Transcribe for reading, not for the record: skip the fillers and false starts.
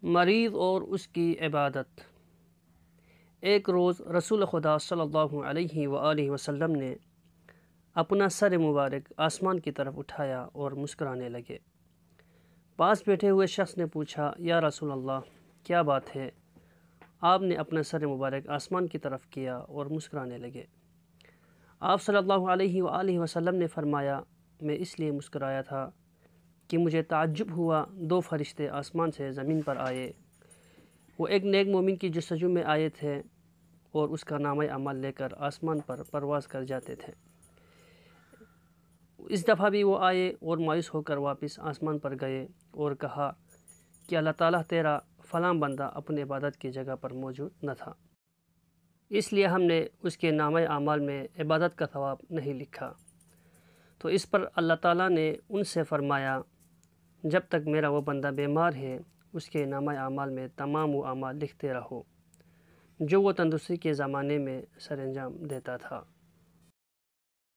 مریض اور اس کی عبادت۔ ایک روز رسول خدا صلی اللہ علیہ وآلہ وسلم نے اپنا سر مبارک آسمان کی طرف اٹھایا اور مسکرانے لگے۔ پاس بیٹھے ہوئے شخص نے پوچھا، یا رسول اللہ، کیا بات ہے؟ آپ نے اپنا سر مبارک آسمان کی طرف کیا اور مسکرانے لگے۔ آپ صلی اللہ علیہ وآلہ وسلم نے فرمایا، میں اس لیے مسکرایا تھا کہ مجھے تعجب ہوا، دو فرشتے آسمان سے زمین پر آئے۔ وہ ایک نیک مومن کی جستجو میں آئے تھے اور اس کا نامہ اعمال لے کر آسمان پر پرواز کر جاتے تھے۔ اس دفعہ بھی وہ آئے اور مایوس ہو کر واپس آسمان پر گئے اور کہا کہ اللہ تعالیٰ تیرا فلاں بندہ اپنی عبادت کی جگہ پر موجود نہ تھا، اس لیے ہم نے اس کے نامہ اعمال میں عبادت کا ثواب نہیں لکھا۔ تو اس پر اللہ تعالیٰ نے ان سے فرمایا، جب تک میرا وہ بندہ بیمار ہے اس کے نامہ اعمال میں تمام وہ اعمال لکھتے رہو جو وہ تندرستی کے زمانے میں سر انجام دیتا تھا۔